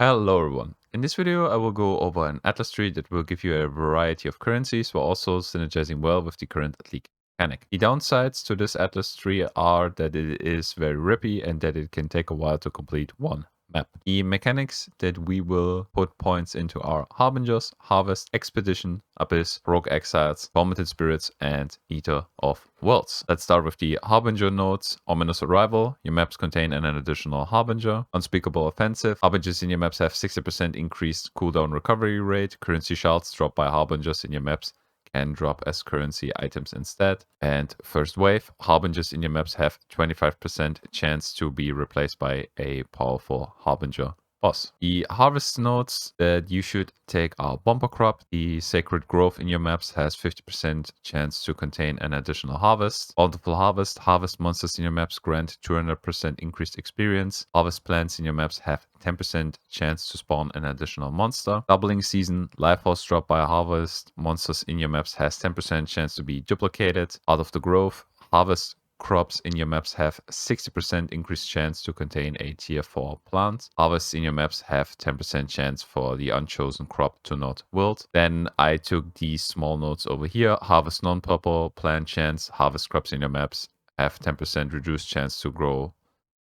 Hello everyone. In this video, I will go over an atlas tree that will give you a variety of currencies while also synergizing well with the current league mechanic. The downsides to this atlas tree are that it is very rippy and that it can take a while to complete one map. The mechanics that we will put points into are Harbingers, Harvest, Expedition, Abyss, Rogue Exiles, Tormented Spirits, and Eater of Worlds. Let's start with the Harbinger nodes. Ominous Arrival. Your maps contain an additional Harbinger. Unspeakable Offensive. Harbingers in your maps have 60% increased cooldown recovery rate. Currency shards dropped by Harbingers in your maps can drop as currency items instead. And first wave, Harbingers in your maps have 25% chance to be replaced by a powerful Harbinger boss. The harvest nodes that you should take are Bumper Crop. The Sacred Grove in your maps has 50% chance to contain an additional harvest. Bountiful Harvest. Harvest monsters in your maps grant 200% increased experience. Harvest plants in your maps have 10% chance to spawn an additional monster. Doubling Season. Life Force drop by harvest monsters in your maps has 10% chance to be duplicated. Out of the Grove. Harvest crops in your maps have 60% increased chance to contain a tier 4 plant. Harvests in your maps have 10% chance for the unchosen crop to not wilt. Then I took these small nodes over here. Harvest non-purple plant chance. Harvest crops in your maps have 10% reduced chance to grow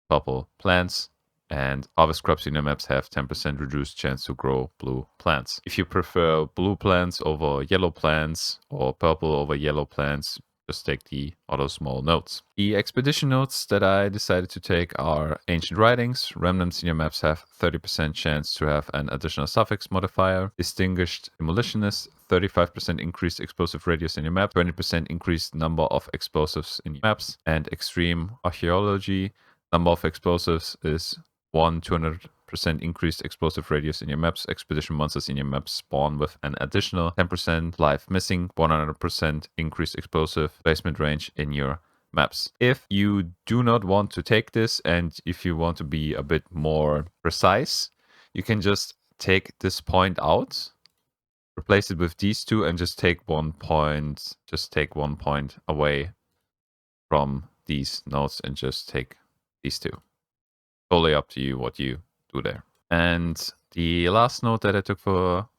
purple plants. And harvest crops in your maps have 10% reduced chance to grow blue plants. If you prefer blue plants over yellow plants or purple over yellow plants, just take the other small nodes. The expedition nodes that I decided to take are Ancient Writings. Remnants in your maps have 30% chance to have an additional suffix modifier. Distinguished Demolitionist, 35% increased explosive radius in your map, 20% increased number of explosives in your maps. And Extreme Archaeology, number of explosives is 200% increased explosive radius in your maps. Expedition monsters in your maps spawn with an additional 10% life missing, 100% increased explosive placement range in your maps. If you do not want to take this and if you want to be a bit more precise, you can just take this point out, replace it with these two, and just take 1 point, away from these nodes and just take these two. Totally up to you what you do there. And the last note that I took for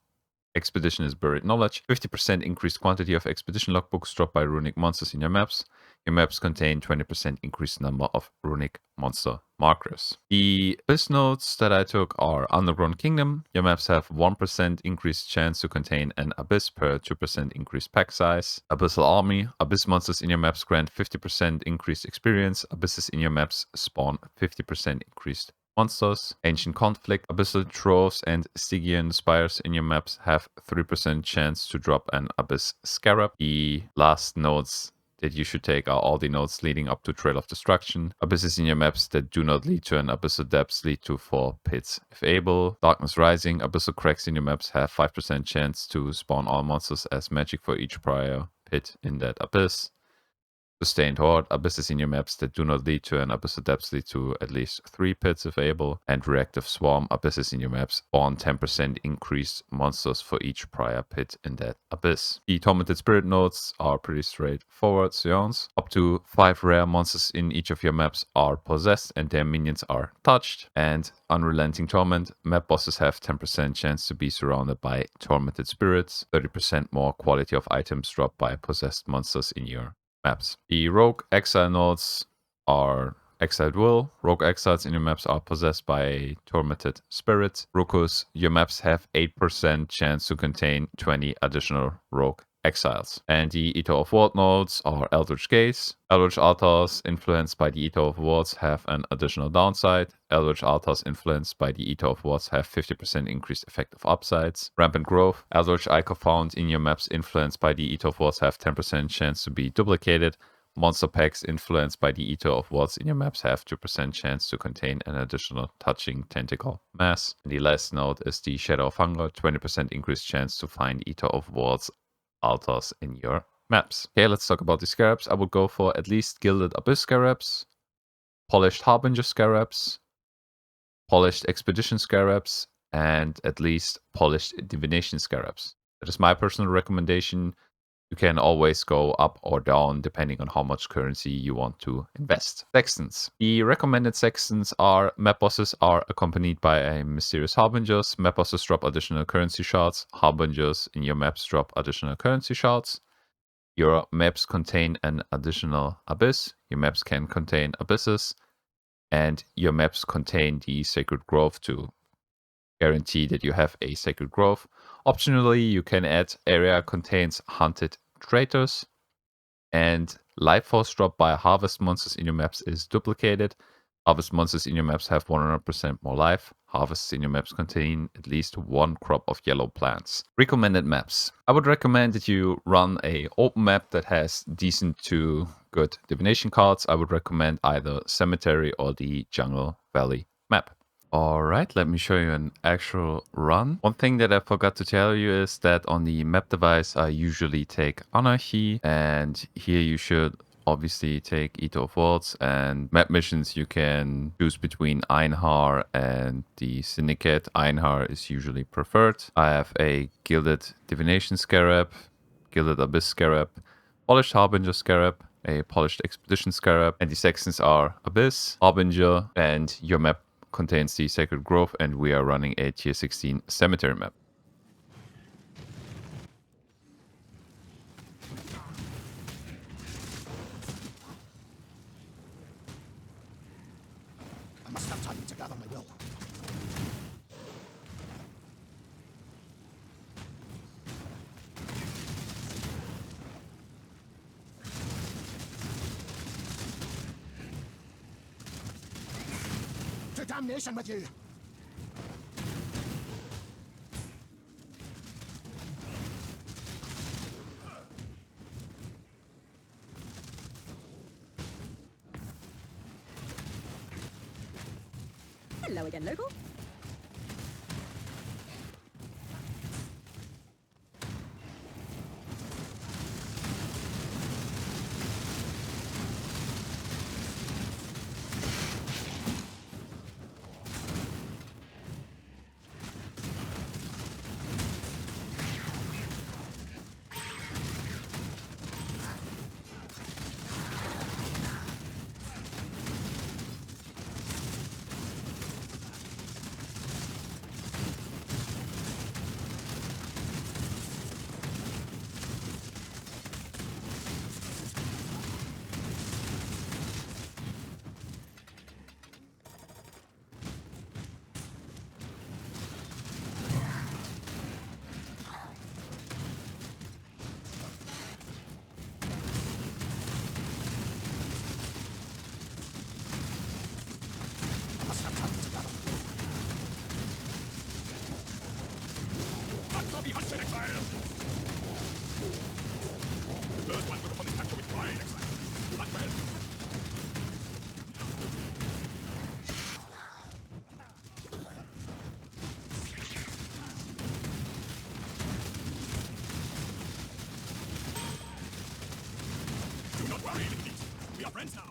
Expedition is Buried Knowledge. 50% increased quantity of expedition logbooks dropped by runic monsters in your maps. Your maps contain 20% increased number of runic monster markers. The Abyss nodes that I took are Underground Kingdom. Your maps have 1% increased chance to contain an Abyss per 2% increased pack size. Abyssal Army. Abyss monsters in your maps grant 50% increased experience. Abysses in your maps spawn 50% increased monsters. Ancient Conflict. Abyssal Troves and Stygian Spires in your maps have 3% chance to drop an Abyss Scarab. The last nodes that you should take are all the nodes leading up to Trail of Destruction. Abysses in your maps that do not lead to an Abyssal Depths lead to 4 pits if able. Darkness Rising. Abyssal Cracks in your maps have 5% chance to spawn all monsters as magic for each prior pit in that abyss. Sustained Horde. Abysses in your maps that do not lead to an Abyssal Depths lead to at least 3 pits if able. And Reactive Swarm. Abysses in your maps spawn 10% increased monsters for each prior pit in that abyss. The Tormented Spirit nodes are pretty straightforward seance. Up to 5 rare monsters in each of your maps are possessed and their minions are touched. And Unrelenting Torment. Map bosses have 10% chance to be surrounded by Tormented Spirits. 30% more quality of items dropped by possessed monsters in your maps. The Rogue Exile nodes are Exiled Will. Rogue Exiles in your maps are possessed by Tormented Spirits. Rukus, your maps have 8% chance to contain 20 additional Rogue Exiles. And the Eater of World nodes are Eldritch Gaze. Eldritch Altars influenced by the Eater of Worlds have an additional downside. Eldritch Altars influenced by the Eater of Worlds have 50% increased effective upsides. Rampant Growth. Eldritch Ichor found in your maps influenced by the Eater of Worlds have 10% chance to be duplicated. Monster packs influenced by the Eater of Worlds in your maps have 2% chance to contain an additional touching tentacle mass. And the last node is the Shadow of Hunger. 20% increased chance to find Eater of Worlds altars in your maps. Okay, let's talk about the Scarabs. I would go for at least Gilded Abyss Scarabs, Polished Harbinger Scarabs, Polished Expedition Scarabs, and at least Polished Divination Scarabs. That is my personal recommendation. You can always go up or down depending on how much currency you want to invest. Sextants. The recommended sextants are map bosses are accompanied by a mysterious harbingers. Map bosses drop additional currency shards. Harbingers in your maps drop additional currency shards. Your maps contain an additional abyss. Your maps can contain abysses. And your maps contain the sacred grove to guarantee that you have a sacred grove. Optionally, you can add area contains hunted traitors, and life force drop by harvest monsters in your maps is duplicated. Harvest monsters in your maps have 100% more life. Harvests in your maps contain at least one crop of yellow plants. Recommended maps. I would recommend that you run a open map that has decent to good divination cards. I would recommend either Cemetery or the Jungle Valley map. All right, let me show you an actual run. One thing that I forgot to tell you is that on the map device, I usually take Anarchy, and here you should obviously take Eater of Worlds, and map missions you can choose between Einhar and the Syndicate. Einhar is usually preferred. I have a Gilded Divination Scarab, Gilded Abyss Scarab, Polished Harbinger Scarab, a Polished Expedition Scarab, and the Sextants are Abyss, Harbinger, and your map contains the Sacred Grove, and we are running a tier 16 cemetery map. I must have time to gather my will. To damnation with you! Hello again, local. Do not worry, Pete. We are friends now.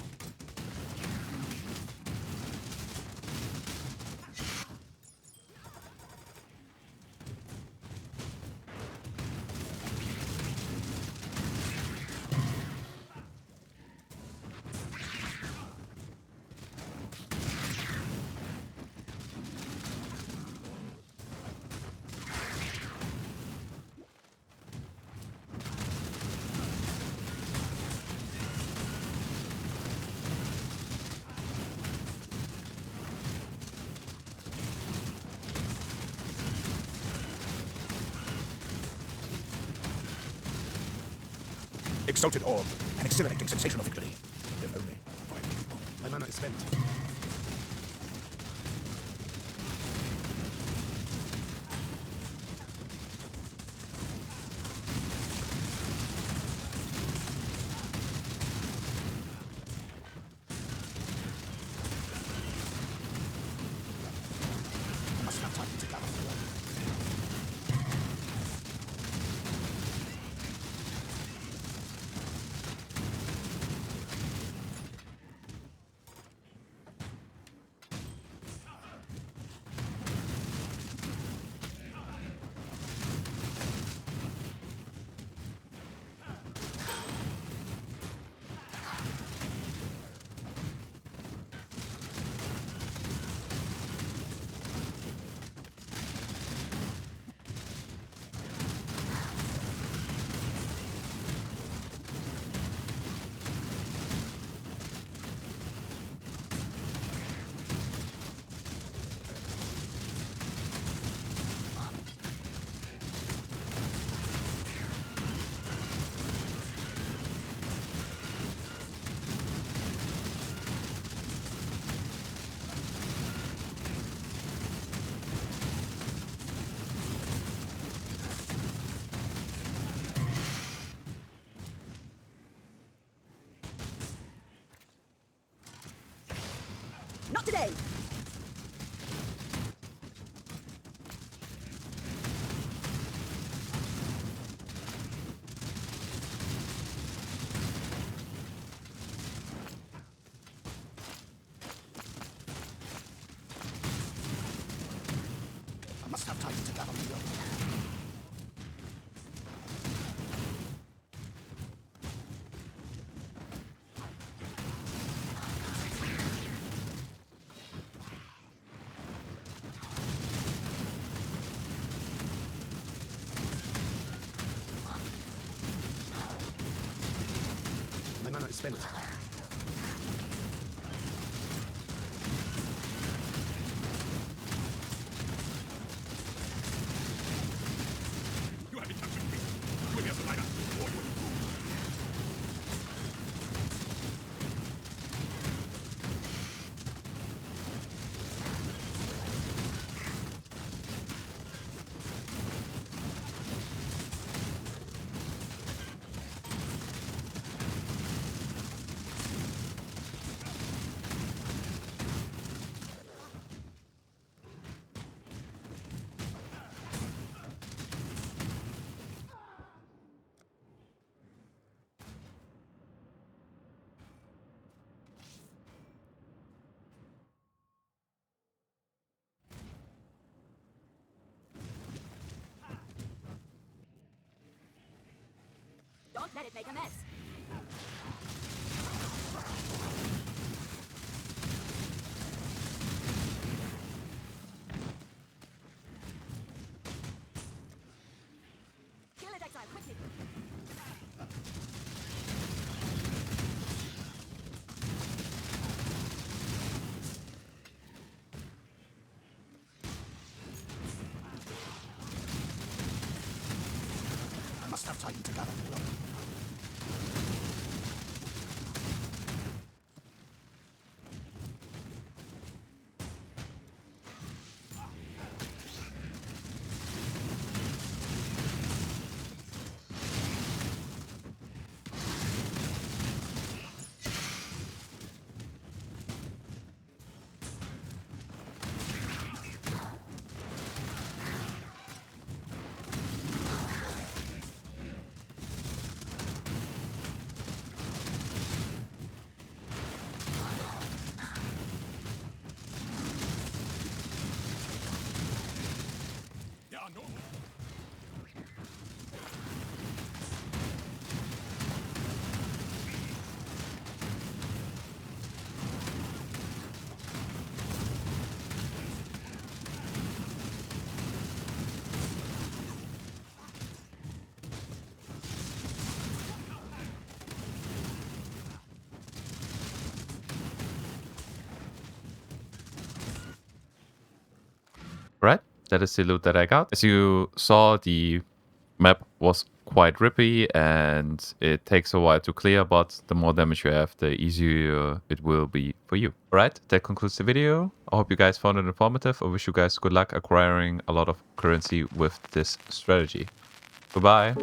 Exalted orb, an exhilarating sensation of victory. If only. My mana is spent. I must have time to gather my will. Not today. I must have time to gather the young. My mana is spent. You have been captured. You will be a survivor, or you will be fooled. Don't let it make a mess. Kill it, Exile, quickly. I must have time to gather the young. There are no more. Right? That is the loot that I got. As you saw, the map was quite rippy and it takes a while to clear, but the more damage you have, the easier it will be for you. Alright, that concludes the video. I hope you guys found it informative. I wish you guys good luck acquiring a lot of currency with this strategy. Goodbye.